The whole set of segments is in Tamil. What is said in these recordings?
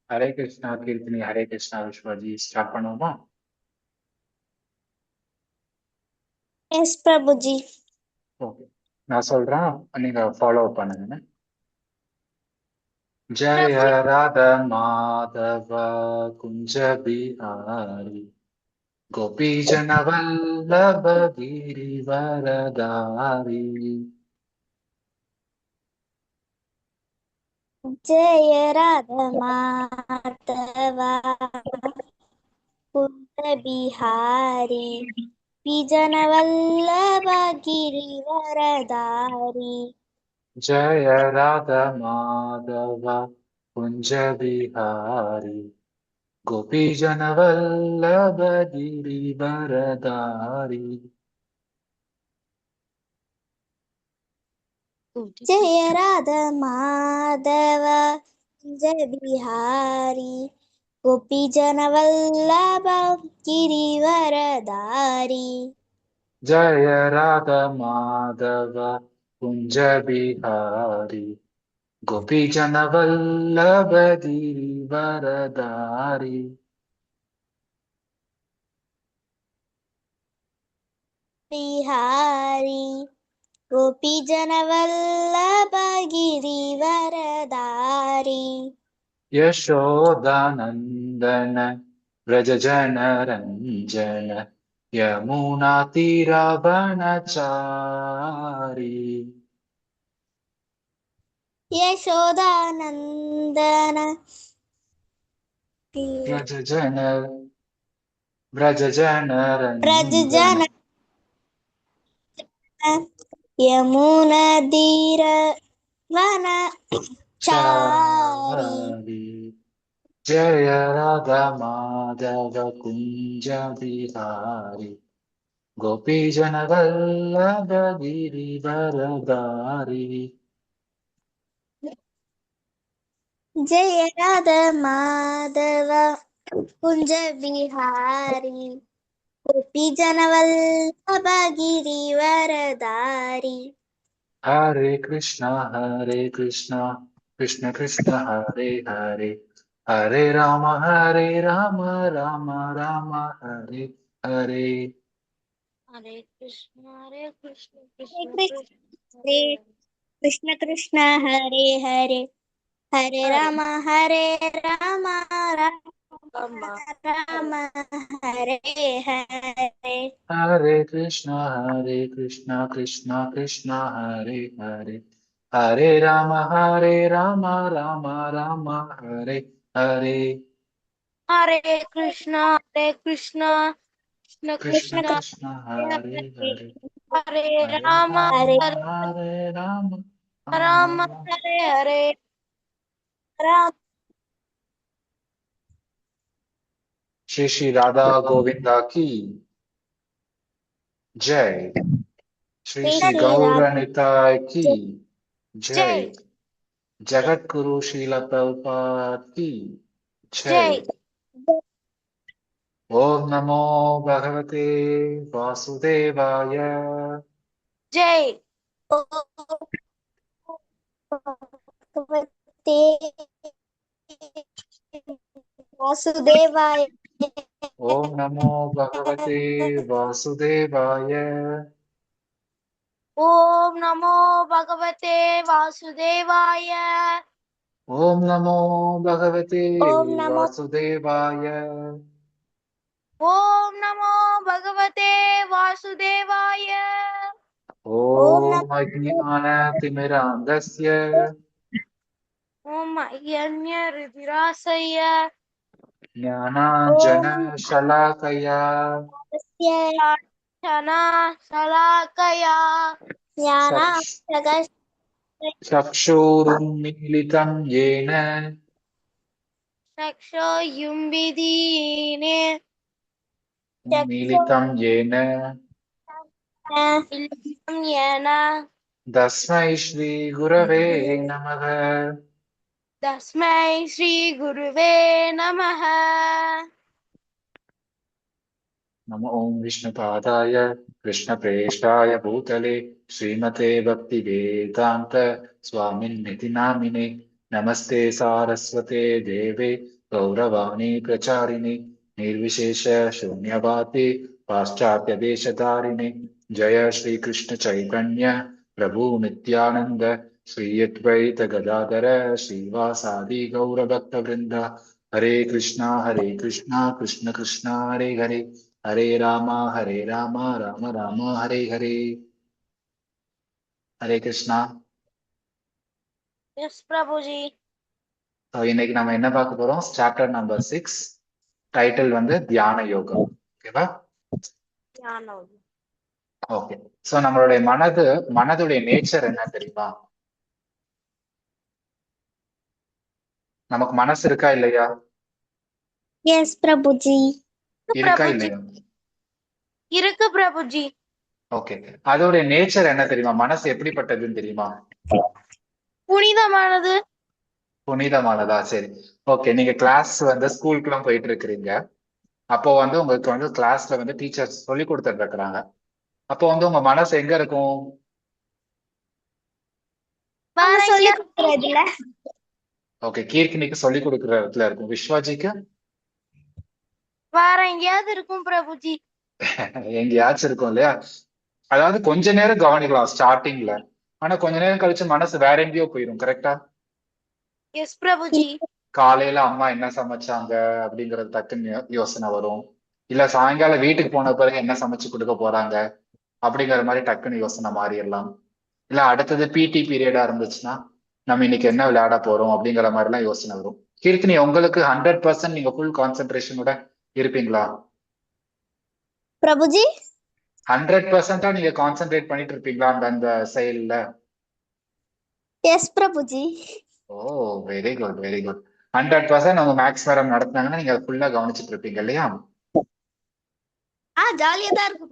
ஹரே கிருஷ்ணா கீர்த்தனி, ஹரே கிருஷ்ணா விஸ்வஜி. ஸ்டார்ட் பண்ணுவோமா? எஸ் பிரபுஜி. ஓகே, நான் சொல்றேன், நீங்க ஃபாலோ பண்ணுங்க. ஜெய ராத மாதவ குஞ்ச பிஹாரி கோபீஜன வல்லப கிரிவரதாரி. ஜெய ராத மாதவா குந்த பிஹாரி விஜன வல்லப கிரிவரதாரி. ஜெய ராத மாதவ குஞ்ச பிஹாரி கோபீஜன வல்லப கிரிவரதாரி. ஜெய ராத மாதவ குஞ்ச பிஹாரி கோபிஜன வல்லப கிரிவரதாரி. जय राधा माधव कुंज बिहारी गोपीजन वल्लभ गिरिवरधारी. बिहारी गोपीजन वल्लभ गिरिवरधारी. यशोदानंदन व्रज जन रंजन यमुना तीरावनचारी. यशोदानंदन व्रज जन व्रज जन व्रजजन रंजन यमुनदीर वन चारी. चारी. जय राधा माधव कुंज बिहारी गोपीजन वल्लभ गिरिवरधारी. जय राधा माधव कुंज बिहारी गोपीजन वल्लभ गिरिवरधारी. हरे कृष्णा कृष्ण कृष्ण हरे हरे, हरे राम राम राम हरे हरे. हरे कृष्ण हरे कृष्ण कृष्ण हरे हरे, हरे राम राम राम हरे हरे. हरे कृष्णा कृष्ण कृष्ण हरे हरे, हरे राम राम राम हरे हरे. हरे कृष्ण कृष्ण कृष्ण कृष्ण कृष्ण हरे हरे हरे, हरे हरे राम राम हरे राम राम राम. हरे हरे राम. श्री श्री राधा गोविंदा की जय. श्री श्री श्री श्री गौर राधे निताय की जय. जय जगत गुरु श्रील प्रभुपाद की जय. जय ओम नमो भगवते वासुदेवाय. जय. ओम भगवते वासुदेवाय. ओम नमो भगवते वासुदेवाय. ओम नमो भगवते वासुदेवाय. ओम नमो भगवते ओम नमो वासुदेवाय. ओम नमो भगवते वासुदेवाय. ओम ओम नमो अज्ञानतिमिरान्धस्य ओम यज्ञरुद्रासय. ओम ज्ञानाञ्जनशलाकया क्षणा शलाकया चक्षु ज्ञानामृतमस्तु चक्षुरुन्मीलितं येन चक्षुयुंविदीने उन्मीलितं येन चक्षुर्मिलितं येन तस्मै श्रीगुरवे नमः. तस्मै श्रीगुरुवे नमः. नमो ॐ विष्णुपादाय कृष्णप्रेष्ठाय भूतले श्रीमते भक्तिवेदान्त स्वामिन्निति नामिने नमस्ते सारस्वते देवे गौरवाणी प्रचारिणे निर्विशेष शून्यवाते पाश्चात्य देशधारिणे जय श्री कृष्ण चैतन्य प्रभु नित्यानंद श्री अद्वैत गदाधर श्रीवासादि गौरभक्त वृंद हरे कृष्णा कृष्ण कृष्णा हरे हरे हरे राम राम राम हरे हरे हरे कृष्णा. எஸ் பிரபுஜி. So, இன்னைக்கு நம்ம என்ன பார்க்க போறோம்? சாப்டர் நம்பர் 6, டைட்டில் வந்து தியான யோகம். ஓகேவா? ஞானம். ஓகே. சோ நம்மளுடைய மனதுடைய நேச்சர் என்ன தெரியுமா? நமக்கு மனசு இருக்கா இல்லையா? எஸ் பிரபுஜி. இருக்கா பிரபுஜி இல்லையா? இருக்கு பிரபுஜி. ஓகே. அதோடைய நேச்சர் என்ன தெரியுமா? மனசு எப்படிப்பட்டதுன்னு தெரியுமா? புனிதமானது. புனிதமானதா? சரி. ஓகே. நீங்க கிளாஸ் வந்து ஸ்கூலுக்கு எல்லாம் போயிட்டு இருக்கிறீங்க. அப்போ வந்து உங்களுக்கு வந்து கிளாஸ்ல வந்து டீச்சர்ஸ் சொல்லி கொடுத்துட்டு இருக்கிறாங்க. அப்போ வந்து உங்க மனசு எங்க இருக்கும்? வேற சொல்லி எங்கேயாவது கொடுக்கறதுல ஓகே. கீர்த்தனைக்கு சொல்லி கொடுக்குற இடத்துல இருக்கும். விஸ்வாஜிக்கு வேற எங்கேயாவது இருக்கும் பிரபுஜி. எங்கேயாச்சும் இருக்கும் இல்லையா? அதாவது கொஞ்ச நேரம் கவனிக்கலாம் ஸ்டார்டிங்ல, ஆனா கொஞ்ச நேரம் கழிச்சு மனசு வேற எங்கேயோ போயிடும். கரெக்டா? எஸ் பிரபுஜி. காலையில அம்மா என்ன சமைச்சாங்க அப்படிங்கறது டக்குன்னு யோசனை வரும். இல்ல சாயங்காலம் வீட்டுக்கு போன பிறகு என்ன சமைச்சு கொடுக்க போறாங்க அப்படிங்கிற மாதிரி டக்குன்னு யோசனை மாறிடலாம். இல்ல அடுத்தது பிடி பீரியடா இருந்துச்சுன்னா நம்ம இன்னைக்கு என்ன விளையாட போறோம் அப்படிங்கிற மாதிரி எல்லாம் யோசனை வரும். கீர்த்தனி, உங்களுக்கு 100% நீங்க ஃபுல் கான்சென்ட்ரேஷனோட இருப்பீங்களா? பிரபுஜி 100%-ஆ நீங்க கான்சென்ட்ரேட் பண்ணிட்டு இருப்பீங்களா அந்த செயல்ல? எஸ் பிரபுஜி. ஓ, வெரி குட் வெரி குட். 100% அவங்க மேக்ஸ் மேடம் நடத்துனாங்கன்னா நீங்க ஃபுல்லா கவனிச்சுட்டு இருப்பீங்க இல்லையா? ஜாலியா தான் இருக்கு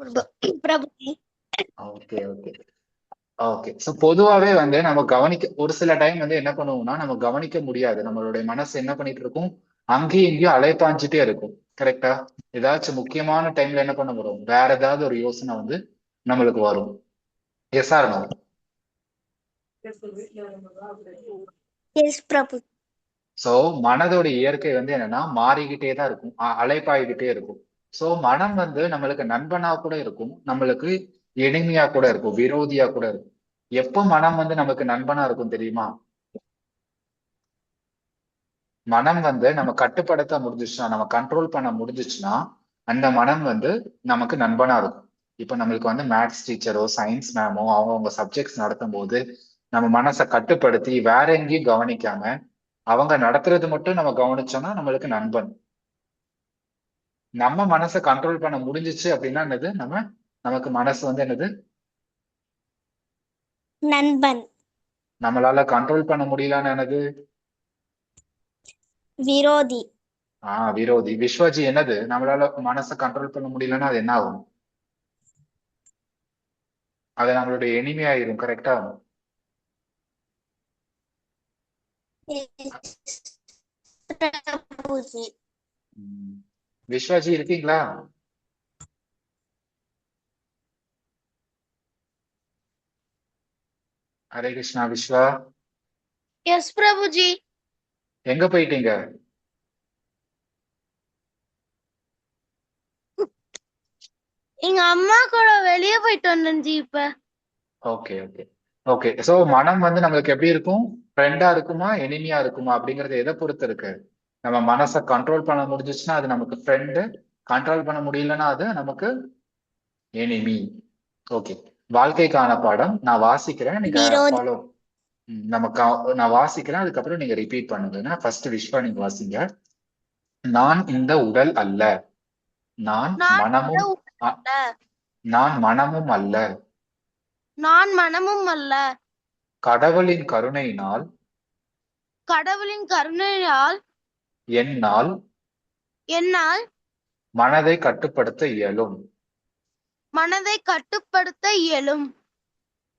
Prabhuji. Okay okay okay. So பொதுவாகவே வந்து நம்ம ஒரு சில டைம் வந்து என்ன பண்ணுவோம்னா நம்ம கவனிக்க முடியாது. நம்மளுடைய மனசு என்ன பண்ணிட்டு இருக்கும், அங்கேயும் இங்கேயும் அலைப்பாஞ்சிட்டே இருக்கும். கரெக்டா? ஏதாச்சும் முக்கியமான டைம்ல என்ன பண்ண வரும், வேற ஏதாவது ஒரு யோசனை வந்து நம்மளுக்கு வரும். Yes or no? Yes Prabhuji. So மனதோட இயற்கை வந்து என்னன்னா மாறிக்கிட்டே தான் இருக்கும், அலைப்பாய்கிட்டே இருக்கும். சோ மனம் வந்து நம்மளுக்கு நண்பனா கூட இருக்கும், நம்மளுக்கு எளிமையா கூட இருக்கும், விரோதியா கூட இருக்கும். எப்போ மனம் வந்து நமக்கு நண்பனா இருக்கும் தெரியுமா? மனம் வந்து நம்ம கட்டுப்படுத்த முடிஞ்சிச்சுன்னா, நம்ம கண்ட்ரோல் பண்ண முடிஞ்சிச்சுன்னா அந்த மனம் வந்து நமக்கு நண்பனா இருக்கும். இப்ப நம்மளுக்கு வந்து மேத்ஸ் டீச்சரோ சயின்ஸ் மேமோ அவங்க சப்ஜெக்ட்ஸ் நடத்தும் போது நம்ம மனசை கட்டுப்படுத்தி வேற எங்கேயும் கவனிக்காம அவங்க நடத்துறது மட்டும் நம்ம கவனிச்சோம்னா நம்மளுக்கு நண்பன். நம்ம மனசை கண்ட்ரோல் பண்ண முடிஞ்சிச்சு அப்படின்னா என்னது, நமக்கு மனசு வந்து என்னது, நண்பன். நம்மளால கண்ட்ரோல் பண்ண முடியலன்னு என்னது, விரோதி. விரோதி. விஸ்வஜி, என்னது நம்மளால மனசை கண்ட்ரோல் பண்ண முடியலன்னா அது என்ன ஆகும்? அது நம்மளுடைய எனிமி ஆயிரும். கரெக்டா? பிரபுஜி. விஸ்வஜி இருக்கீங்களா? ஹரே கிருஷ்ணா. விஸ்வா எஸ் பிரபுஜி. எங்க போயிட்டீங்க? எங்க அம்மா கூட வெளியே போயிட்டு வந்தேன் ஜி இப்ப. Okay okay okay. சோ மனம் வந்து நம்மளுக்கு எப்படி இருக்கும், ஃப்ரெண்டா இருக்குமா எனிமியா இருக்குமா அப்படிங்கறது எதை பொறுத்து இருக்கு? நம்ம மனசை கண்ட்ரோல் பண்ண முடிஞ்சிச்சுன்னா அது நமக்கு ஃப்ரெண்டு, கண்ட்ரோல் பண்ண முடியலன்னா அது நமக்கு எனிமி. ஓகே. வாழ்க்கைக்கான பாடம் நான் வாசிக்கிறேன், நீங்க விரோதி. ஃபாலோ. நான் வாசிக்கிறேன், அதுக்கப்புறம் நீங்க ரிப்பீட் பண்ணுங்க. ஃபர்ஸ்ட் விஸ்வா நீங்க வாசிங்க. நான் இந்த உடல் அல்ல, நான் நான் மனமும் அ- அல்ல. நான் மனமும் அல்ல, நான் மனமும் அல்ல. கடவுளின் கருணையினால் கடவுளின் கருணையால் என்னால் என்னால் மனதை கட்டுப்படுத்த இயலும். மனதை கட்டுப்படுத்த இயலும்.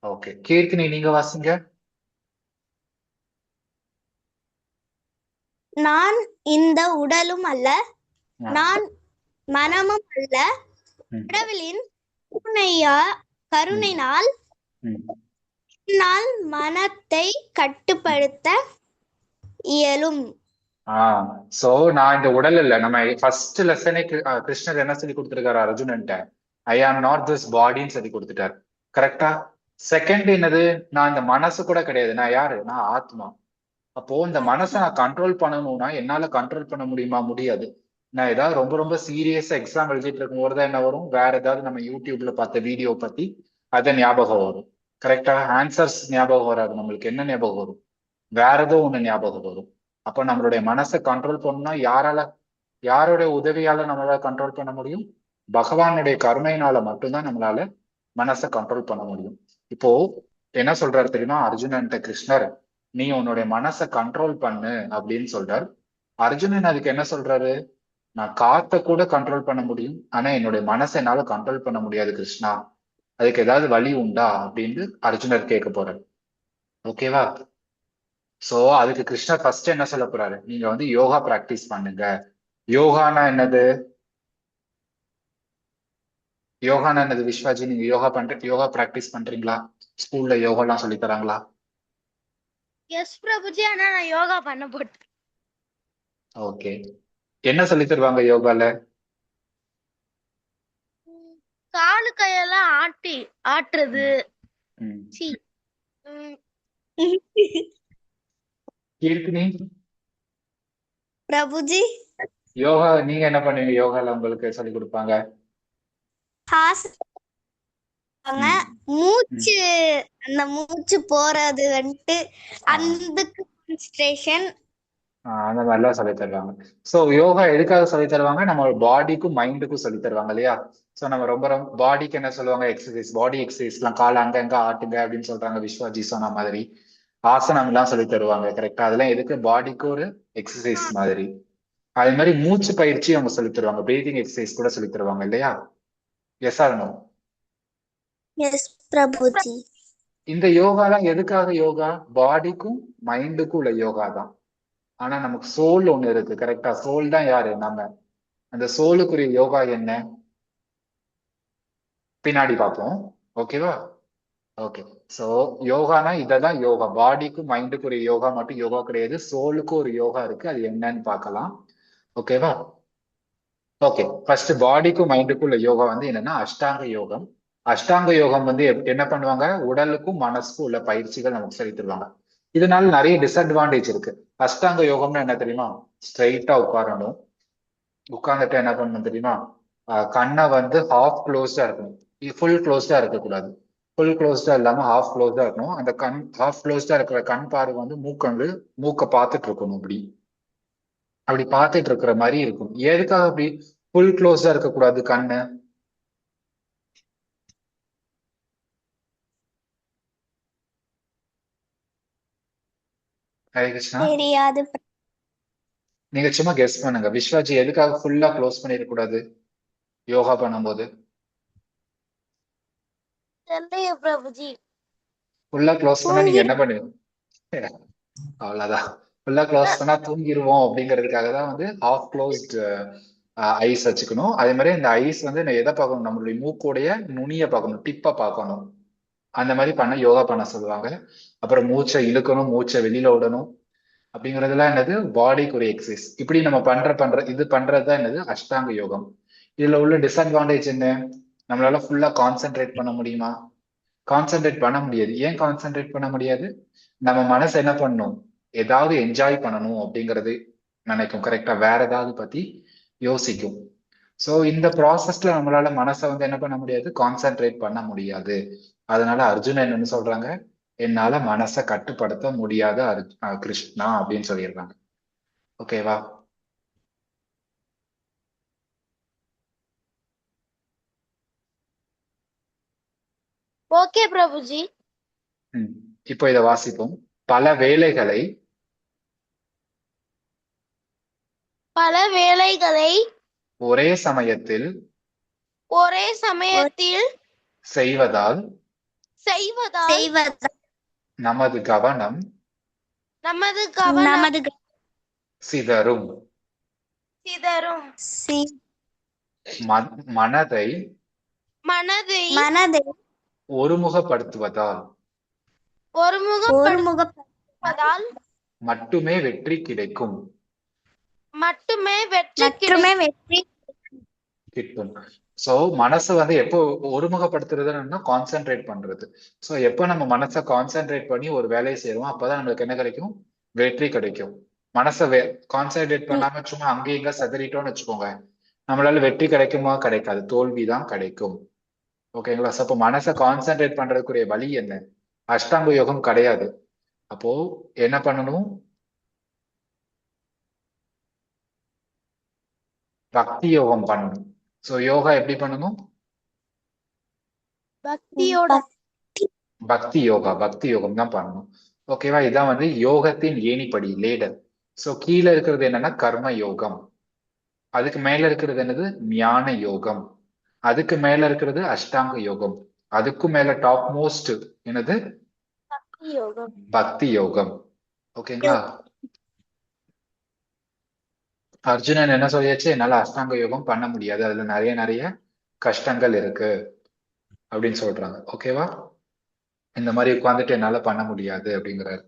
ஓகே. கீர்த்தனி நீங்க வாசிங்க. நான் இந்த உடலும் அல்ல, நான் மனமும் அல்ல, ம், கடவுளின் கருணையினால் ம். என்னால் மனத்தை கட்டுப்படுத்த இயலும். சோ நான் இந்த உடல் இல்ல. நம்ம ஃபர்ஸ்ட் லெசனே கிருஷ்ணர் என்ன சொல்லி கொடுத்திருக்காரு அர்ஜுனன்ட்ட? ஐ ஆம் நாட் திஸ் பாடின்னு சொல்லி கொடுத்துட்டாரு. கரெக்டா? செகண்ட் என்னது? நான் இந்த மனசு கூட கிடையாது. நான் யாரு? நான் ஆத்மா. அப்போ இந்த மனசை நான் கண்ட்ரோல் பண்ணணும்னா என்னால கண்ட்ரோல் பண்ண முடியுமா? முடியாது. நான் ஏதாவது ரொம்ப ரொம்ப சீரியஸா எக்ஸாம் எழுதிட்டு இருக்கும்போது தான் என்ன வரும்? வேற ஏதாவது நம்ம யூடியூப்ல பார்த்த வீடியோ பத்தி அதை ஞாபகம் வரும். கரெக்டா? ஆன்சர்ஸ் ஞாபகம் வராது. நம்மளுக்கு என்ன ஞாபகம் வரும்? வேற ஏதோ ஒண்ணு ஞாபகம் வரும். அப்போ நம்மளுடைய மனசை கண்ட்ரோல் பண்ணணும்னா யாருடைய உதவியால நம்மளால கண்ட்ரோல் பண்ண முடியும்? பகவானுடைய கருணையினால மட்டும்தான் நம்மளால மனசை கண்ட்ரோல் பண்ண முடியும். இப்போ என்ன சொல்றாரு தெரியுமா அர்ஜுனன்ட்ட கிருஷ்ணர்? நீ உன்னுடைய மனசை கண்ட்ரோல் பண்ணு அப்படின்னு சொல்றாரு. அர்ஜுனன் அதுக்கு என்ன சொல்றாரு? நான் காத்த கூட கண்ட்ரோல் பண்ண முடியும், ஆனா என்னுடைய மனசை என்னால கண்ட்ரோல் பண்ண முடியாது கிருஷ்ணா. அதுக்கு ஏதாவது வழி உண்டா அப்படின்னு அர்ஜுனர் கேட்க போறாரு. ஓகேவா? சோ அதுக்கு கிருஷ்ணர் ஃபர்ஸ்ட் என்ன சொல்ல போறாரு? நீங்க வந்து யோகா பிராக்டிஸ் பண்ணுங்க. யோகானா என்னது? யோகானா என்னது விஸ்வாஜி? நீங்க யோகா பிராக்டிஸ் பண்றீங்களா? ஸ்கூல்ல யோகா எல்லாம் சொல்லி தராங்களா? எஸ் பிரபுஜி, ஆனா நான் யோகா பண்ண போட்டேன். ஓகே. என்ன சொல்லி தருவாங்க யோகால? காலு கையெல்லாம் ஆட்டுறது. ம். சீ. ம், கீர்த்தினி, பிரபுஜி, யோகா நீங்க என்ன பண்ணுவீங்க? யோகால உங்களுக்கு சொல்லி கொடுப்பாங்க. ம். மூச்சு, அந்த மூச்சு போறது வந்துட்டு அந்த கான்சன்ட்ரேஷன். அந்த மாதிரிலாம் சொல்லி தருவாங்க. சோ யோகா எதுக்காக சொல்லி தருவாங்க? நம்ம பாடிக்கும் மைண்டுக்கும் சொல்லி தருவாங்க இல்லையா? சோ நம்ம ரொம்ப ரொம்ப பாடிக்கு என்ன சொல்லுவாங்க? எக்ஸசைஸ், பாடி எக்ஸசைஸ் எல்லாம் கால அங்க ஆட்டுங்க அப்படின்னு சொல்றாங்க. விஸ்வாஜி சொன்ன மாதிரி ஆசனம் எல்லாம் சொல்லி தருவாங்க. கரெக்டா? அதெல்லாம் எதுக்கு? பாடிக்கு ஒரு எக்ஸசைஸ் மாதிரி. அதே மாதிரி மூச்சு பயிற்சி அவங்க சொல்லி தருவாங்க. பிரீதிங் எக்ஸசைஸ் கூட சொல்லி தருவாங்க இல்லையா? Yes or no? Yes Prabhuji. இந்த யோகாலாம் எதுக்காக யோகா? பாடிக்கும் மைண்டுக்கும் உள்ள யோகா தான். ஆனா நமக்கு சோல் ஒண்ணு இருக்கு. கரெக்டா? சோல் தான் யாரு? நம்ம. அந்த சோலுக்குரிய யோகா என்ன? பின்னாடி பார்ப்போம். ஓகேவா? ஓகே. சோ யோகானா இததான் யோகா. பாடிக்கும் மைண்டுக்குரிய யோகா மட்டும் யோகா கிடையாது. சோலுக்கு ஒரு யோகா இருக்கு. அது என்னன்னு பார்க்கலாம். ஓகேவா? ஓகே. ஃபர்ஸ்ட் பாடிக்கும் மைண்டுக்கும் உள்ள யோகா வந்து என்னன்னா அஷ்டாங்க யோகம். அஷ்டாங்க யோகம் வந்து என்ன பண்ணுவாங்க? உடலுக்கும் மனசுக்கும் உள்ள பயிற்சிகள் நமக்கு சொல்லி தருவாங்க. இதனால நிறைய டிஸ்அட்வான்டேஜ் இருக்கு. அஷ்டாங்க யோகம்னா என்ன தெரியுமா? ஸ்ட்ரைட்டா உட்காரணும். உட்கார்ந்துட்டு என்ன பண்ணணும் தெரியுமா? கண்ணை வந்து ஹாஃப் க்ளோஸ்டா இருக்கணும். ஃபுல் க்ளோஸ்டா இருக்கக்கூடாது. ஃபுல் க்ளோஸ்டா இல்லாம ஹாஃப் க்ளோஸ்டா இருக்கணும். அந்த கண் ஹாஃப் க்ளோஸ்டா இருக்கிற கண் பார்வை வந்து மூக்க பார்த்துட்டு இருக்கணும். அப்படி பார்த்துட்டு இருக்கிற மாதிரி இருக்கும். எதுக்காக அப்படி ஃபுல் க்ளோஸ்டா இருக்கக்கூடாது கண்ணு? ஹரே கிருஷ்ணா. தெரியாது. நீங்க சும்மா கெஸ் பண்ணுங்க. விஸ்வாஜி எதுக்காக ஃபுல்லா க்ளோஸ் பண்ணிடக்கூடாது யோகா பண்ணும்போது? தெரியலையே பிரபுஜி. ஃபுல்லா க்ளோஸ் பண்ணா நீங்க என்ன பண்ணுவீங்க? அவ்வளவுதான். ஃபுல்லா க்ளோஸ் பண்ணா தூங்கிடுவோம் அப்படிங்கிறதுக்காக தான் வந்து ஹாஃப் க்ளோஸ்ட் ஐஸ் வச்சுக்கணும். அதே மாதிரி இந்த ஐஸ் வந்து எதை பார்க்கணும்? நம்மளுடைய மூக்குடைய நுனியை பார்க்கணும், டிப்பை பார்க்கணும். அந்த மாதிரி பண்ண யோகா பண்ண சொல்லுவாங்க. அப்புறம் மூச்சை இழுக்கணும், மூச்சை வெளியில விடணும். அப்படிங்கிறதுலாம் என்னது? பாடிக்கு ஒரு எக்ஸசைஸ். இப்படி நம்ம இது பண்றதுதான் என்னது? அஷ்டாங்க யோகம். இதுல உள்ள டிஸ்அட்வான்டேஜ் என்ன? நம்மளால ஃபுல்லா கான்சென்ட்ரேட் பண்ண முடியுமா? கான்சென்ட்ரேட் பண்ண முடியாது. ஏன் கான்சென்ட்ரேட் பண்ண முடியாது? நம்ம மனசு என்ன பண்ணும்? ஏதாவது என்ஜாய் பண்ணணும் அப்படிங்கிறது நினைக்கும். கரெக்டா? வேற ஏதாவது பத்தி யோசிக்கும். சோ இந்த ப்ராசஸ்ல நம்மளால மனசை வந்து என்ன பண்ண முடியாது? கான்சென்ட்ரேட் பண்ண முடியாது. அதனால அர்ஜுனன் என்னன்னு சொல்றாங்க? என்னால மனசை கட்டுப்படுத்த முடியாத கிருஷ்ணா அப்படின்னு சொல்லிடுறாங்க. ஓகேவா? ஓகே பிரபுஜி. இப்போ இதை வாசிப்போம். பல வேளைகளை ஒரே சமயத்தில் செய்வதால் நமது கவனம் சிதறும். மனதை ஒருமுகப்படுத்துவதால் மட்டுமே வெற்றி கிடைக்கும். மட்டுமே வெற்றி மட்டுமே வெற்றி கிட்டும். சோ மனசை வந்து எப்போ ஒருமுகப்படுத்துறதுன்னா கான்சென்ட்ரேட் பண்றது. சோ எப்போ நம்ம மனசை கான்சென்ட்ரேட் பண்ணி ஒரு வேலையை செய்யறோம் அப்பதான் நம்மளுக்கு என்ன கிடைக்கும்? வெற்றி கிடைக்கும். மனசை கான்சென்ட்ரேட் பண்ணாம சும்மா அங்கேயும் இங்க சதறிட்டோம்னு வச்சுக்கோங்க, நம்மளால வெற்றி கிடைக்குமா? கிடைக்காது, தோல்விதான் கிடைக்கும். ஓகேங்களா? சோ அப்போ மனசை கான்சென்ட்ரேட் பண்றதுக்குரிய வழி என்ன? அஷ்டாங்க யோகம் கிடையாது. அப்போ என்ன பண்ணணும்? பக்தி யோகம் பண்ணணும். சோ யோகா எப்படி பண்ணணும்? பக்தியோட பக்தி யோகம் தான் பண்ணணும். ஓகேவா? இதான் வந்து யோகத்தின் ஏணிப்படி, லேடர். சோ கீழே இருக்கிறது என்னன்னா கர்ம யோகம், அதுக்கு மேல இருக்கிறது என்னது? ஞான யோகம், அதுக்கு மேல இருக்கிறது அஷ்டாங்க யோகம், அதுக்கும் மேல டாப் மோஸ்ட் என்னது? யோகம். பக்தி யோகம். ஓகேங்களா? அர்ஜுனன் என்ன சொல்லியாச்சு? என்னால அஷ்டாங்க யோகம் பண்ண முடியாது, அதுல நிறைய நிறைய கஷ்டங்கள் இருக்கு அப்படின்னு சொல்றாங்க. ஓகேவா? இந்த மாதிரி உட்காந்துட்டு என்னால பண்ண முடியாது அப்படிங்கிறாரு.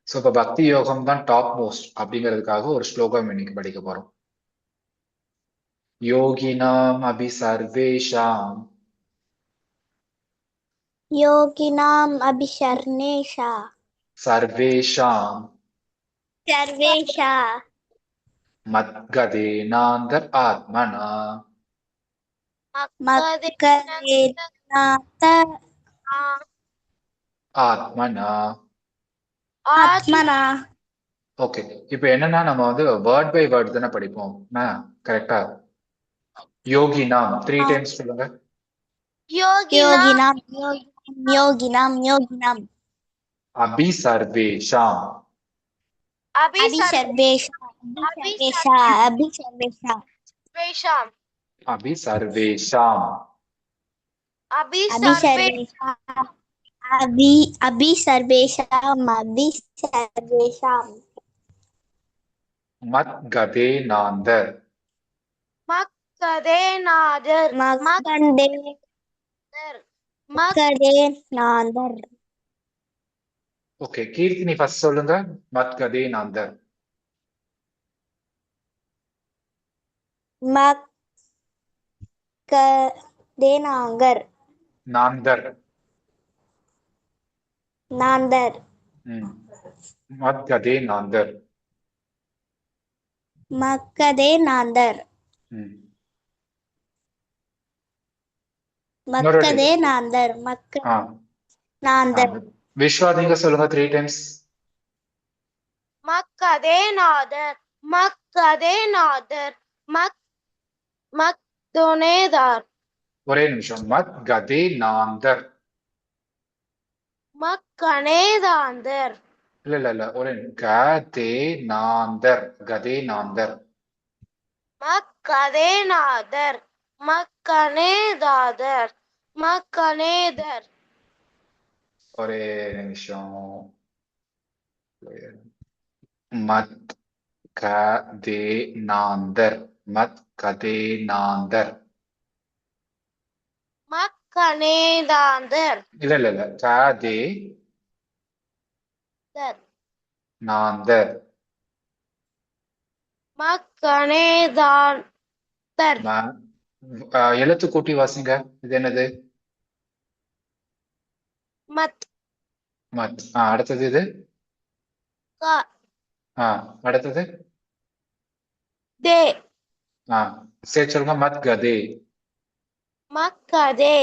சோ இப்ப பக்தி யோகம் தான் டாப் மோஸ்ட் அப்படிங்கிறதுக்காக ஒரு ஸ்லோகம் இன்னைக்கு படிக்க போறோம். யோகினாம் அபி சர்வேஷாம் யோகினாம் அபிஷர்ணேஷா சர்வேஷாம் சர்வேஷா மத்கதேனாந்தர் ஆத்மனா மக்கதேநாத ஆத்மனா. ஆத்மனா. ஓகே, இப்ப என்னன்னா நம்ம வந்து வேர்ட் பை வேர்ட் தானே படிப்போம், கரெக்டா? யோகினாம் 3 டைம்ஸ் சொல்லுங்க. யோகினாம் யோகினாம் யோகினாம் அபி சர்வேஷாம் அபிஷர்வேஷா அபிஷர்வேஷா அபிஷர்வேஷா அபி சர்வேஷாம் அபிஷர்வேஷா அபிஷர்வேஷாம் அபிஷர்வேஷாம் மத்கதேனாந்தர் மக்கதேநாதர் மக்கதேநாதர். ஓகே, கீர்த்தினி ஃபர்ஸ்ட் சொல்லுங்க. மத்கதேனாந்தர். மக்கதேநாங்கர் நாந்தர். நாந்தர் மத்கதேனாந்தர். மக்கதேநாந்தர் மக்கதேநாந்தர் நாந்தர். விஸ்வா நீங்க சொல்லுங்க 3 டைம்ஸ். மக்கதேநாதர் மக்கதேநாதர் மக்தோனேதார். ஒரே நிமிஷம். மத்கதேனாந்தர். மக்கனேதாந்தர். இல்ல ஒரே கதேனாந்தர். கதேனாந்தர். மக்கதேநாதர் மக்கனேதாதர் மக்கனேதர். ஒரே நிமிஷம். மத்கதேனாந்தர். மத்கதேனாந்தர். மக்கனேதாந்தர். இல்ல கதே நாந்தர். மக்கனேதாந்தர். எழுத்து கூட்டி வாசிங்க. இது என்னது? மத் மத். அடுத்தது இது. அடுத்தது தே. சரி சொல்லுங்க. மத்கதே மக்கதே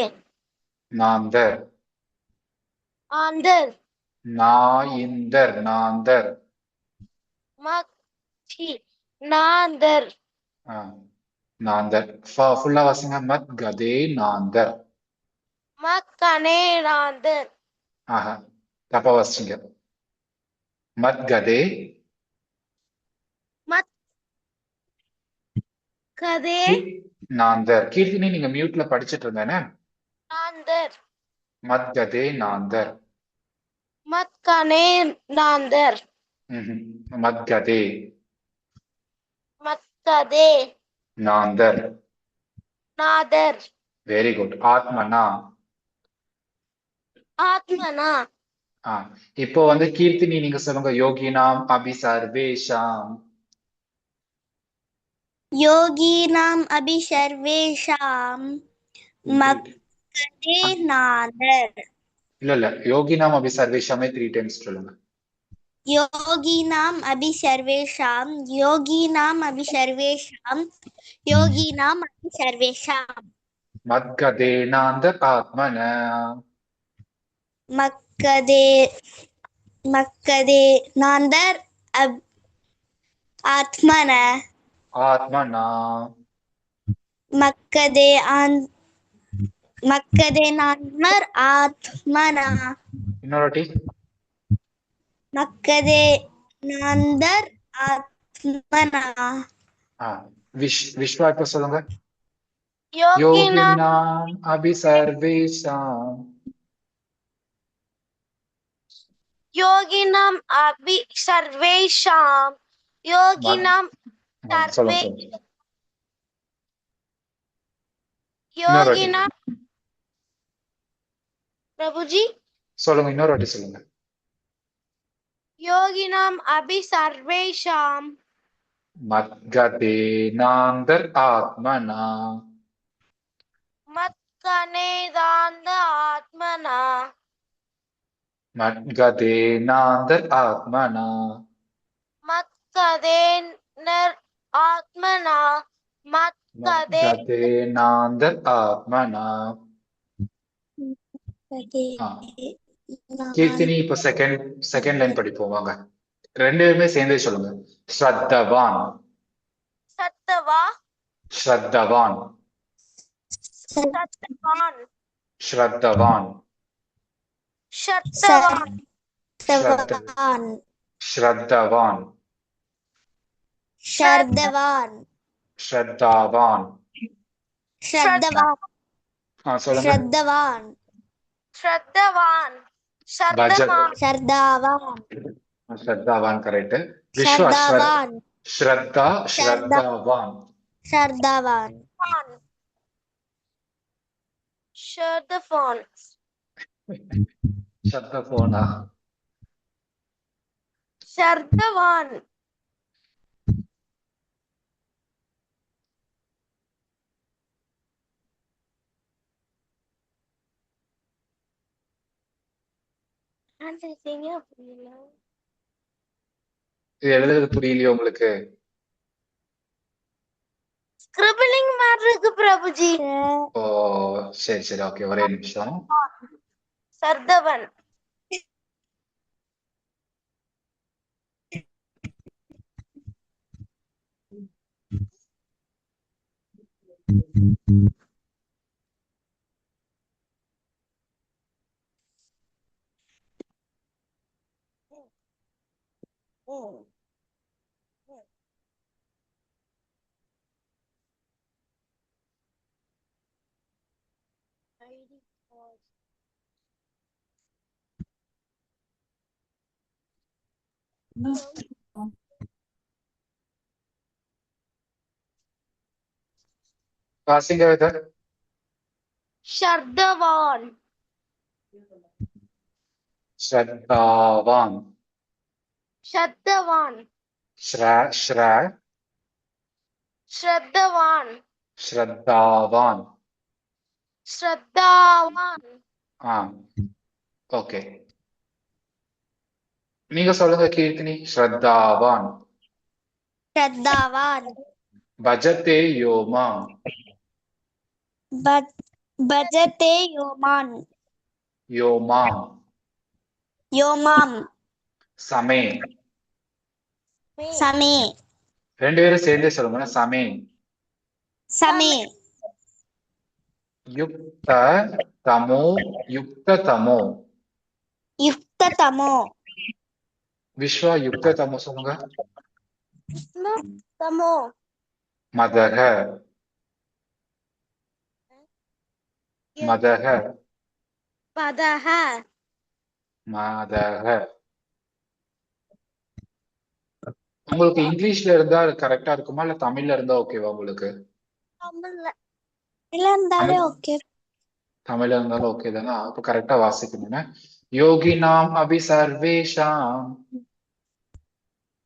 நாந்தர். ஆந்தர். நாயிந்தர். நாந்தர். நாந்தர். நாந்தர். ஃபுல்லா வாசிங்க. மத்கதே நாந்தர். மக்கனேதாந்தர். தப்பா வாசிங்க. மத்கதே கதே நாந்தர். கீர்த்தினி நீங்க மியூட்ல படிச்சிட்டு இருந்தேனே. நாந்தர். மத்கதே நாந்தர். மக்கனேதாந்தர். மத்கதே மக்கதே நாந்தர். நாதர். Very good. ஆத்மனா. ஆத்மனா இப்போ வந்து கீர்த்தினி நீங்க சொல்லுங்க. யோகினாம் அபி சர்வேஷாம். யோகீனாம் அபி சர்வேஷாம் மக்கதே நாதர். இல்ல யோகினாம் அபி சர்வேஷாமே 3 டைம்ஸ் சொல்லுங்க. யோகீனாம் அபி சர்வேஷாம் யோகீனாம் அபி சர்வேஷாம் யோகீனாம் அபி சர்வேஷாம் மத்கதேனாந்த ஆத்மன. மக்கதே மக்கதே நாந்தர் ஆத்மன ஆத்மனா. மக்கதே மக்கதே நான்மர் ஆத்மனா இன்னொரு வாட்டி. மக்கதே நாந்தர் ஆத்மனா விஸ்வா இப்ப சொல்லுங்க. யோகினாம் யோகினாம் அபி சர்வேஷாம். யோகினாம் அபி சர்வேஷாம் யோகினாம் சொல்லுங்க சர்வே சொல்லுங்க. இன்னொரு வாட்டி யோகினாம் பிரபுஜி சொல்லுங்க. இன்னொரு வாட்டி சொல்லுங்க. யோகினாம் அபி சர்வேஷாம் மத்கதேனாந்தர் ஆத்மனா. மத்கனேதாந்த ஆத்மனா மத்கதேனாந்தர் ஆத்மனா. மத்கதேனர் ஆத்மனா மத்கதே மத்கதேனாந்தர் ஆத்மனா. ஆ. கீர்த்தினி இப்ப செகண்ட் லைன் படிப்போம் வாங்க. ரெண்டு பேருமே சேர்ந்தே சொல்லுங்க. ஸ்ரத்தவான். சத்தவா ஸ்ரத்தவான். சத்தவான் ஸ்ரத்தவான். சத்தவான் சர்தவான் ஸ்ரத்தவான். ஷர்தவான் ஸ்ரத்தாவான். ஷர்தவான் சொல்லுங்க. ஷர்தவான் ஸ்ரத்தவான் பஜத். சர்தவான் ஷர்தாவான் ஸ்ரத்தாவான் கரெக்ட். விஸ்வா ஷர்தாவான் ஸ்ரத்தா ஸ்ரத்தாவான். ஷர்தாவான் ஷர்தவான் ஸ்ரத்தபோனா. சர்தவான் புரியல. இது எழுதுறது புரியலையோ உங்களுக்கு? ஸ்கிரிபிளிங் மாதிரி இருக்கு பிரபுஜி. ஓ சரி சரி ஓகே ஒரே நிமிஷம். சர்தவன் வாசிங்க இத. ஷர்தவான் ஸ்ரத்தாவான். ஷர்தவான் ஸ்ர ஸ்ர ஸ்ரத்தவான் ஸ்ரத்தாவான். ஸ்ரத்தாவான் ஓகே நீங்க சொல்லுங்க கீர்த்தினி. ஸ்ரத்தாவான். ஷர்தாவான் பஜத்தே யோமாம். பஜதே யோமான் யோமாம். யோமாம் சமே. சமே ரெண்டு பேரும் சேர்ந்தே சொல்லுங்க. சமே. சமே யுக்த தமோ. யுக்த தமோ. யுக்ததமோ விஸ்வா யுக்த தமோ சொல்லுங்க. தமோ மதக. மதக. பதஹ மதக. உங்களுக்கு இங்கிலீஷ்ல இருந்தா கரெக்டா இருக்குமா இல்ல தமிழ்ல இருந்தா ஓகேவா உங்களுக்கு? தமிழ்ல இல்ல இருந்தாலே ஓகே. தமிழ்ல இருந்தாலும் ஓகே தானே? அப்ப கரெக்டா வாசிக்கணும்னா யோகினாம் அபி சர்வேஷாம்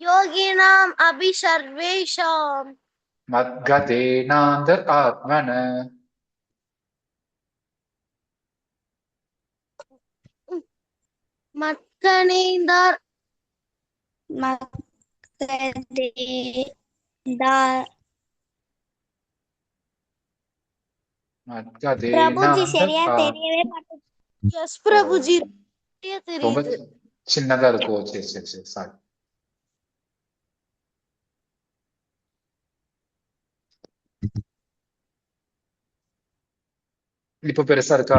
योगिनाम् अभि सर्वेषाम् மத்கதேனாந்த ஆத்மன मत्कनेन्दर् பிரபுஜி மத்கதேனாந்த சரியா தெரியவே மாட்டேங்குது. यस प्रभुजी ரொம்ப தெரியுது. சின்னதா இருக்கும். சரி சரி சரி சாரி. இப்ப பெருசா இருக்கா?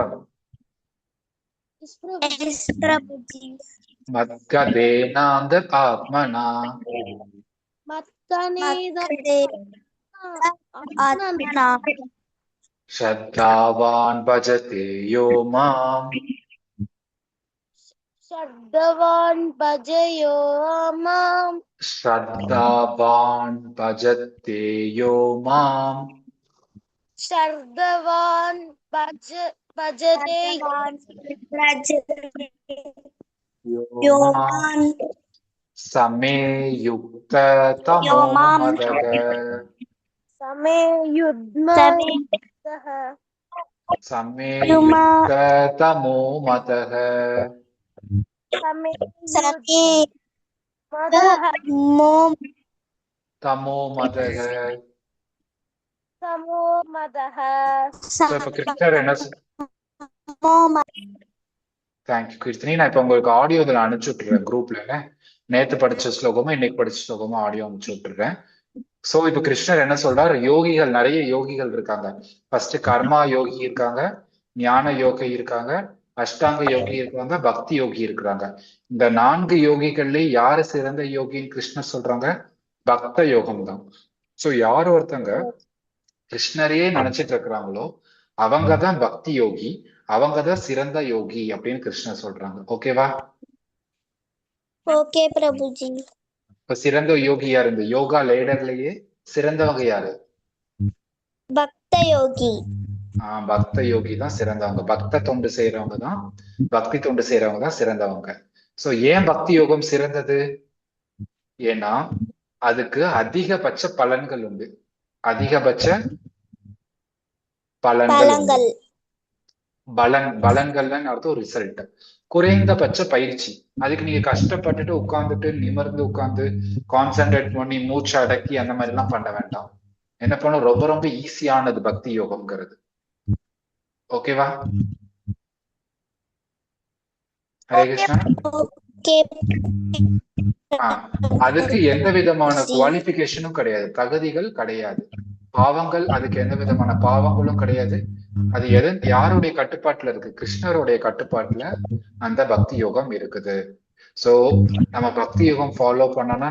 यस प्रभुजी Yes, பிரபுஜி. மத்கதேனாந்த ஆத்மனா मत्कनेन्दर् மக்களே, ஆத்மனா ஸ்ரத்தாவான் பஜதே யோ மாம் श्रद्धवान् भजयो माम् ஸ்ரத்தாவான் பஜதே யோ மாம் श्रद्धवान् भजते யோ மாம் யோமான் சமே யுக்த தமோ யோமாம் மதக समे युद्म சமே சமே யுமா யுக்த தமோ மதக समे சமே युद्मदः மோம் தமோ மதக. समो मदः So, இப்ப கிருஷ்ணர் என்ன சமோம தேங்க்யூ கிருஷ்ணி. நான் இப்ப உங்களுக்கு ஆடியோ இதில் அனுப்பிச்சு விட்டுறேன் குரூப்ல. நேத்து படிச்ச ஸ்லோகமும் இன்னைக்கு படிச்ச ஸ்லோகமும் ஆடியோ அனுப்பிச்சு விட்டுறேன். சோ இப்ப கிருஷ்ணர் என்ன சொல்றாரு, யோகிகள் நிறைய யோகிகள் இருக்காங்க. ஃபர்ஸ்ட் கர்மா யோகி இருக்காங்க, ஞான யோகி இருக்காங்க, அஷ்டாங்க யோகி இருக்காங்க, பக்தி யோகி இருக்கிறாங்க. இந்த 4 யோகிகள்ல யாரு சிறந்த யோகின்னு கிருஷ்ணர் சொல்றாங்க? பக்த யோகம் தான். சோ யார் ஒருத்தங்க கிருஷ்ணரையே நினைச்சிட்டு இருக்கிறாங்களோ அவங்கதான் பக்தி யோகி, அவங்கதான் சிறந்த யோகி அப்படின்னு கிருஷ்ணர் சொல்றாங்க. ஓகேவா? ஓகே பிரபுஜி. இப்ப சிறந்த யோகி யாரு? இந்த யோகா லேடர்லயே சிறந்தவங்க யாரு? பக்த யோகி. பக்த யோகி தான் சிறந்தவங்க. பக்த தொண்டு செய்யறவங்க தான், பக்தி தொண்டு செய்யறவங்க தான் சிறந்தவங்க. சோ ஏன் பக்தி யோகம் சிறந்தது? ஏன்னா அதுக்கு அதிகபட்ச பலன்கள் உண்டு. அதிகபட்ச பலன்கள் உண்டு. பலங்கள் பலன்கள்னு அர்த்தம் ரிசல்ட். குறைந்தபட்ச பயிற்சி. அதுக்கு நீங்க கஷ்டப்பட்டுட்டு உட்கார்ந்துட்டு நிமிர்ந்து உட்கார்ந்து கான்சென்ட்ரேட் பண்ணி மூச்சு அடக்கி அந்த மாதிரி எல்லாம் பண்ண வேண்டாம். என்ன பண்ணும், ரொம்ப ரொம்ப ஈஸியானது பக்தி யோகம்ங்கிறது. ஓகேவா? ஹரே கிருஷ்ணா. ஓகே அதுக்கு எந்த விதமான குவாலிபிகேஷனும் கிடையாது, தகுதிகள் கிடையாது. பாவங்கள், அதுக்கு எந்த விதமான பாவங்களும் கிடையாது. அது யாருடைய கட்டுப்பாட்டுல இருக்கு? கிருஷ்ணருடைய கட்டுப்பாட்டுல அந்த பக்தி யோகம் இருக்குது. சோ நம்ம பக்தி யோகம் ஃபாலோ பண்ணோம்னா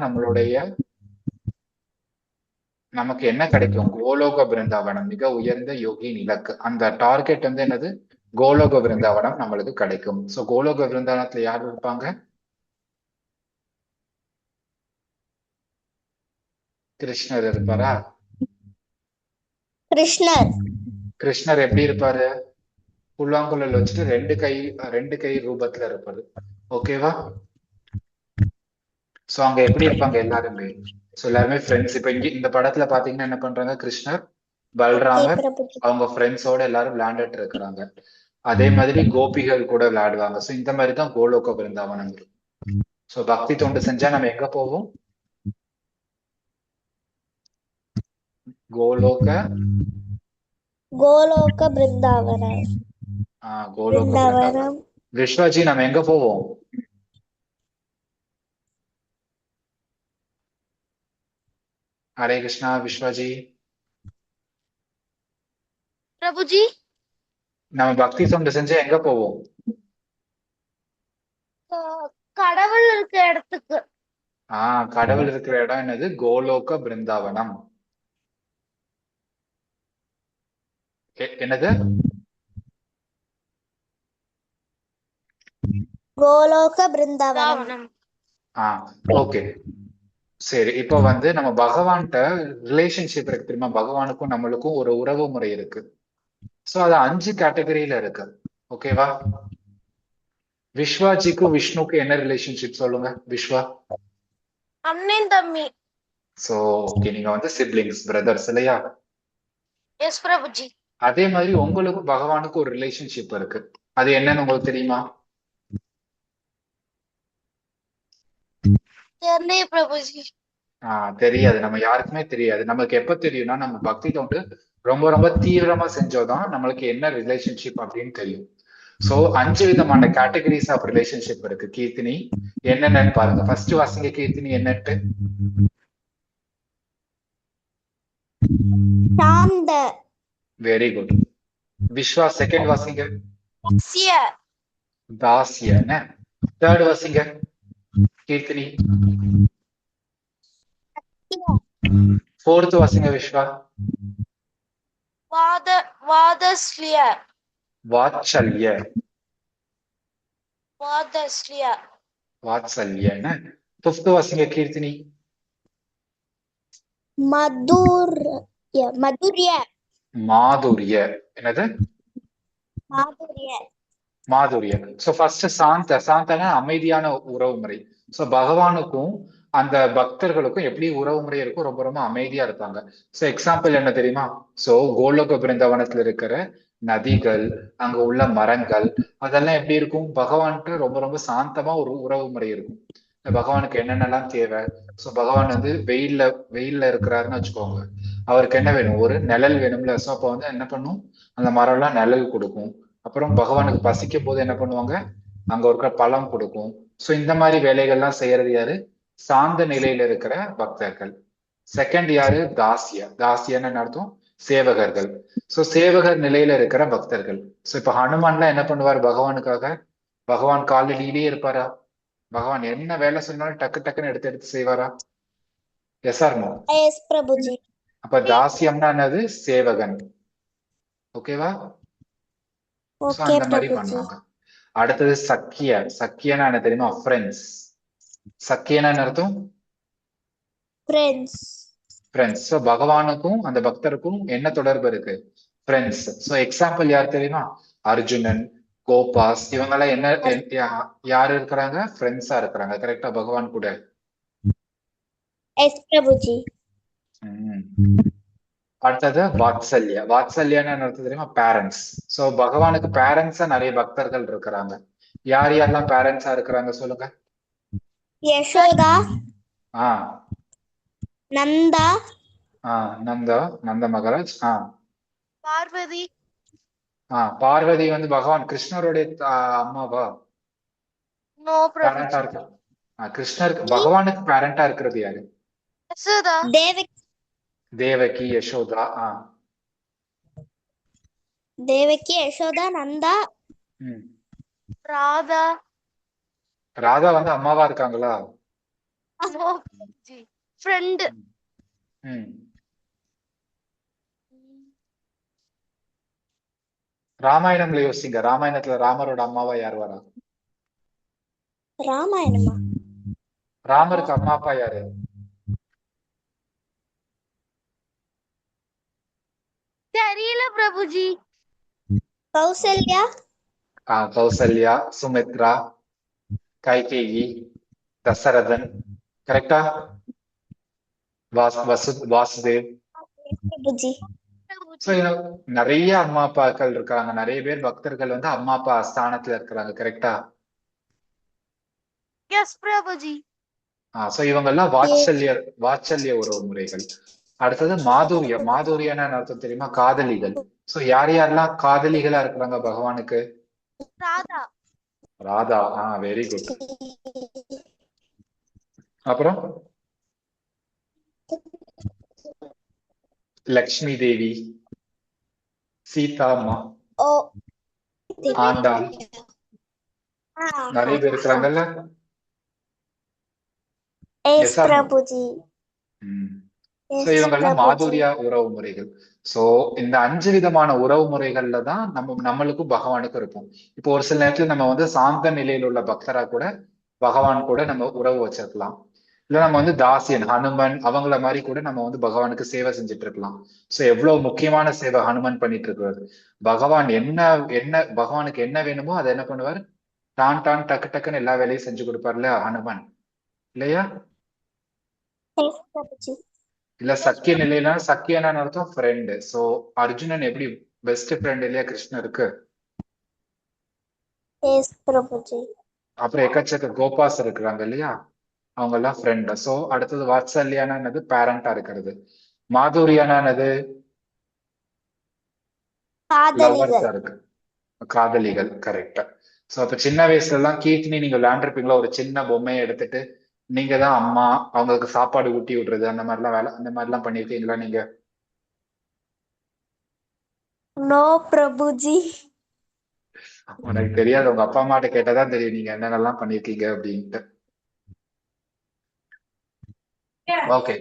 நமக்கு என்ன கிடைக்கும்? கோலோக பிருந்தாவனம், மிக உயர்ந்த யோகியின் இலக்கு. அந்த டார்கெட் வந்து என்னது? கோலோக பிருந்தாவனம் நம்மளுக்கு கிடைக்கும். சோ கோலோக பிருந்தாவனத்துல யார் இருப்பாங்க? கிருஷ்ணர் இருப்பாரா? கிருஷ்ணர் எப்படி இருப்பாரு? புல்லாங்குழல் வச்சுட்டு ரெண்டு கை ரூபத்துல இருப்பாரு. ஓகேவா? சோ அங்க எப்படி இருப்பாங்க எல்லாருமே? சோ எல்லாருமே ஃப்ரெண்ட்ஸ். இப்ப இங்க இந்த படத்துல பாத்தீங்கன்னா என்ன பண்றாங்க? கிருஷ்ணர், பல்ராமர் அவங்க ஃப்ரெண்ட்ஸோட எல்லாரும் விளையாண்டுட்டு இருக்கிறாங்க. அதே மாதிரி கோபிகள் கூட விளையாடுவாங்க. சோ இந்த மாதிரிதான் கோலோக பிருந்தாவனம் இருக்கும். சோ பக்தி தொண்டு செஞ்சா நம்ம எங்க போவோம்? கோலோக பிருந்தாவனம். கோலோக பிருந்தாவனம். விஸ்வாஜி, நம்ம எங்க போவோம்? ஹரே கிருஷ்ணா. விஸ்வாஜி, प्रभुजी நம்ம பக்தி தொண்டு செஞ்சா எங்க போவோம்? கடவுள் இருக்கிற இடத்துக்கு. கடவுள் இருக்கிற இடம் என்னது? கோலோக பிருந்தாவனம். என்னது? கோலோக பிருந்தாவனம். ஓகே சரி. இப்போ வந்து நம்ம பகவான்கிட்ட ரிலேஷன்ஷிப் இருக்கு தெரியுமா? பகவானுக்கும் நம்மளுக்கும் ஒரு உறவு முறை இருக்கு. சோ அது 5 கேட்டகரியில இருக்கு. ஓகேவா? விஸ்வாஜிக்கும் விஷ்ணுக்கும் என்ன ரிலேஷன்ஷிப் சொல்லுங்க விஸ்வா. அண்ணன் தம்பி. சோ ஓகே, நீங்க வந்து சிப்லிங்ஸ் பிரதர்ஸ் இல்லையா? எஸ் பிரபுஜி. அதே மாதிரி உங்களுக்கும் பகவானுக்கும் ஒரு ரிலேஷன்ஷிப் இருக்கு. அது என்னன்னு உங்களுக்கு தெரியுமா? தெரியல பிரபுஜி. தெரியாது, நம்ம யாருக்குமே தெரியாது. நமக்கு எப்ப தெரியும்னா நம்ம பக்தி தொண்டு ரொம்ப ரொம்ப தீவிரமா செஞ்சோதான் நம்மளுக்கு என்ன ரிலேஷன்ஷிப் அப்படின்னு தெரியும். சோ 5 விதமான கேட்டகரிஸ் ஆஃப் ரிலேஷன்ஷிப் இருக்கு கீர்த்தினி. என்னென்னு பாருங்க. ஃபர்ஸ்ட் வாசிங்க கீர்த்தினி என்னட்டு. சாந்த. Very good. விஸ்வா செகண்ட் வாசிங்க. தாசிய. தாசிய. தேர்ட் வாசிங்க கீர்த்தினி. ஃபோர்த் வாசிங்க விஸ்வா. வாதஸ்லிய. வாத்சல்ய. வாதஸ்லிய. வாத்சல்ய. ஃபிஃப்த் வாசிங்க கீர்த்தினி. மதுரிய. மதுரிய. மாதுரிய. என்னது? மாதுரிய. மாதுரிய. சோ ஃபர்ஸ்ட் சாந்த. சாந்தனா அமைதியான உறவு முறை. சோ பகவானுக்கும் அந்த பக்தர்களுக்கும் எப்படி உறவு முறை இருக்கும், ரொம்ப ரொம்ப அமைதியா இருப்பாங்க. சோ எக்ஸாம்பிள் என்ன தெரியுமா? சோ கோலோக பிருந்தாவனத்துல இருக்கிற நதிகள், அங்க உள்ள மரங்கள், அதெல்லாம் எப்படி இருக்கும்? பகவானுக்கு ரொம்ப ரொம்ப சாந்தமா ஒரு உறவு முறை இருக்கும். பகவானுக்கு என்னென்னலாம் தேவை. சோ பகவான் வந்து வெயில்ல இருக்கிறாருன்னு வச்சுக்கோங்க. அவருக்கு என்ன வேணும்? ஒரு நிழல் வேணும்ல. சோ அப்ப வந்து என்ன பண்ணும்? அந்த மரம் எல்லாம் நிழல் கொடுக்கும். அப்புறம் பகவானுக்கு பசிக்கும் போது என்ன பண்ணுவாங்க? அங்க இருக்கிற பழம் கொடுக்கும். சோ இந்த மாதிரி வேலைகள்லாம் செய்யறது யாரு? சாந்த நிலையில இருக்கிற பக்தர்கள். செகண்ட் யாரு? தாசிய. தாசியன்னு அர்த்தம் சேவகர்கள். சோ சேவகர் நிலையில இருக்கிற பக்தர்கள். சோ இப்ப ஹனுமான்லாம் என்ன பண்ணுவார் பகவானுக்காக? பகவான் காலடியிலேயே இருப்பாரா? பகவான் என்ன வேலை சொன்னாலும் டக்கு டக்குன்னு எடுத்து எடுத்து செய்வாரா? Yes or no? Yes Prabhuji. அப்ப தாசியம்னா என்னது? சேவகன். ஓகேவா? ஓகே அந்த மாதிரி பிரபுஜி. பண்ணுவாங்க. அடுத்தது சக்கிய. சக்கியனா என்ன தெரியுமா? ஃப்ரெண்ட்ஸ். சக்கியனா அர்த்தம் ஃப்ரெண்ட்ஸ். ஃப்ரெண்ட்ஸ். ஸோ பகவானுக்கும் அந்த பக்தருக்கும் என்ன தொடர்பு இருக்கு? ஃப்ரெண்ட்ஸ். ஸோ எக்ஸாம்பிள் யார் தெரியுமா? அர்ஜுனன், கோபாஸ், இவங்கெல்லாம் என்ன யாரு இருக்கிறாங்க? ஃப்ரெண்ட்ஸா இருக்கிறாங்க. கரெக்டா? பகவான் கூட. எஸ் பிரபுஜி. அடுத்தது வாத்சல்யா. வாத்சல்யான்னு என்ன அர்த்தம் தெரியுமா? பேரண்ட்ஸ். ஸோ பகவானுக்கு பேரண்ட்ஸா நிறைய பக்தர்கள் இருக்கிறாங்க. யார் யாரெல்லாம் பேரண்ட்ஸா இருக்கிறாங்க சொல்லுங்க. யசோதா. ஆஹ் நந்தா. நந்த மகாராஜ். பார்வதி. பார்வதி வந்து பகவான் கிருஷ்ணருடைய அம்மாவா? நோ பேரண்டா பிரபுஜி. இருக்கு. கிருஷ்ணருக்கு பகவானுக்கு பேரண்டா இருக்கிறது யாரு? யசோதா. தேவகி, யசோதா. தேவகி, யசோதா, நந்தா. ராதா. ராதா வந்து அம்மாவா இருக்காங்களா? நோ பிரபுஜி. ஃப்ரெண்ட். ராமாயணம்ல யோசிங்க. ராமாயணத்துல ராமரோட அம்மாவா யார் வரா? ராமாயணமா? ராமருக்கு அம்மா அப்பா யாரு? தெரியல பிரபுஜி. கௌசல்யா. கௌசல்யா, சுமித்ரா, கைகேயி, தசரதன். கரெக்டா? வாசுதேவ். பிரபுஜி. நிறைய அம்மா அப்பாக்கள் இருக்காங்க. நிறைய பேர் பக்தர்கள் வந்து அம்மா அப்பா ஸ்தானத்துல இருக்கிறாங்க. கரெக்டா? எஸ் பிரபுஜி. சோ இவங்க எல்லாம் வாத்சல்ய உறவு முறைகள். அடுத்தது மாதுரிய. மாதுரியான அர்த்தம் தெரியுமா? காதலிகள். சோ யார் யாரெல்லாம் காதலிகளா இருக்கிறாங்க பகவானுக்கு? ராதா. ராதா. Very good. அப்புறம் லக்ஷ்மி தேவி, சீதா அம்மா, ஆண்டாள், நிறைய பேர் இருக்கிறாங்கல்ல. இவங்கெல்லாம் மாதுரியா உறவு முறைகள். சோ இந்த 5 விதமான உறவு முறைகள்ல தான் நம்மளுக்கும் பகவானுக்கும் இருக்கும். இப்போ ஒரு சில நேரத்துல நம்ம வந்து சாந்த நிலையில் உள்ள பக்தரா கூட பகவான் கூட நம்ம உறவு வச்சிருக்கலாம். இல்ல நம்ம வந்து தாசியன், ஹனுமன் அவங்கள மாதிரி கூட நம்ம வந்து பகவானுக்கு சேவை செஞ்சுட்டு இருக்கலாம். சோ எவ்வளவு முக்கியமான சேவை ஹனுமன் பண்ணிட்டு இருக்கிறது. பகவானுக்கு என்ன வேணுமோ அதை என்ன பண்ணுவார்? டான் டான் டக்கு டக்குன்னு எல்லா வேலையும் செஞ்சு கொடுப்பார்ல ஹனுமன், இல்லையா? எஸ் பிரபுஜி. இல்ல சக்கிய நிலையில சக்கியனா அர்த்தம் ஃப்ரெண்டு. சோ அர்ஜுனன் எப்படி பெஸ்ட் ஃப்ரெண்ட் இல்லையா கிருஷ்ணருக்கு? எஸ் பிரபுஜி. அப்புறம் எக்கச்சக்க கோபாஸ் இருக்கிறாங்க இல்லையா, அவங்க எல்லாம் ஃப்ரெண்ட். சோ அடுத்தது வாத்சல்யானது பேரண்டா இருக்கிறது. மாதுரியானது காதலிகள். லவர்ஸா இருக்கு, காதலிகள். கரெக்ட். சோ அப்ப சின்ன வயசுல எல்லாம் கீர்த்தனி நீங்க விளையாண்டுருப்பீங்களா, ஒரு சின்ன பொம்மையை எடுத்துட்டு நீங்க தான் அம்மா, அவங்களுக்கு சாப்பாடு ஊட்டி விடுறது, அந்த மாதிரிலாம் வேலை, அந்த மாதிரிலாம் பண்ணிருக்கீங்களா நீங்க? நோ பிரபுஜி. உனக்கு தெரியாது, உங்க அப்பா அம்மாட்ட கேட்டாதான் தெரியும் நீங்க என்னென்னலாம் பண்ணிருக்கீங்க அப்படின்ட்டு. ஓகே,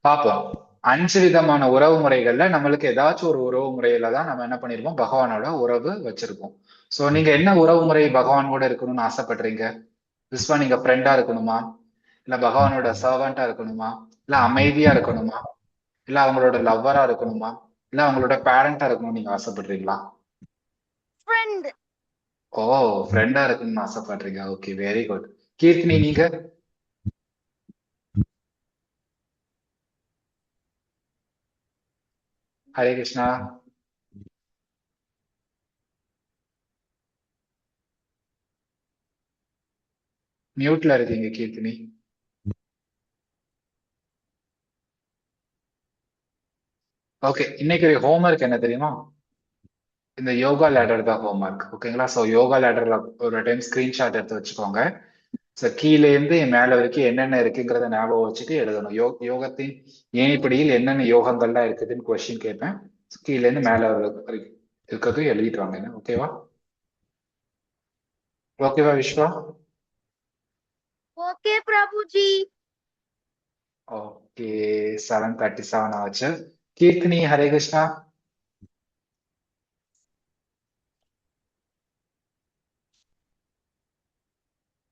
பாப்போம். 5 விதமான உறவு முறைகள்ல நம்மளுக்கு ஏதாச்சும் ஒரு உறவு முறையில தான் நம்ம என்ன பண்ணிருப்போம், பகவானோட உறவு வச்சிருப்போம். சோ நீங்க என்ன உறவு முறை பகவான் கூட இருக்கணும்னு ஆசைப்படுறீங்க? விஸ்வா, நீங்க ஃப்ரெண்டா இருக்கணுமா, இல்ல பகவானோட சர்வெண்டா இருக்கணுமா, இல்ல அமைதியா இருக்கணுமா, இல்ல அவங்களோட லவ்வரா இருக்கணுமா, இல்ல அவங்களோட பேரண்டா இருக்கணும்னு நீங்க ஆசைப்படுறீங்களா? ஃப்ரெண்ட். ஓ, ஃப்ரெண்டா இருக்கணும்னு ஆசைப்படுறீங்க. Okay, very good. கீர்த்தினி நீங்க? ஹரே கிருஷ்ணா. மியூட்ல இருக்கீங்க கீர்த்தினி. ஓகே, இன்னைக்கு ஹோம்ஒர்க் என்ன தெரியுமா? இந்த யோகா லேடர் தான் ஹோம்ஒர்க். ஓகேங்களா? ஸோ யோகா லேடர்ல ஒரு டைம் ஸ்கிரீன்ஷாட் எடுத்து வச்சுக்கோங்க. ஸோ கீழே இருந்து மேல வரைக்கும் என்னென்ன இருக்குங்கிறத ஞாபகம் வச்சுட்டு எழுதணும். யோகத்தின் ஏணிப்படியில் என்னென்ன யோகங்கள்லாம் இருக்குதுன்னு கொஸ்டின் கேட்பேன். கீழே இருந்து மேல வரைக்கும் இருக்கிறதும் எழுதிட்டு வாங்க. ஓகேவா? ஓகேவா விஸ்வா? ஓகே பிரபுஜி. ஓகே, 7:37 ஆச்சு. கீர்த்தினி, ஹரே கிருஷ்ணா.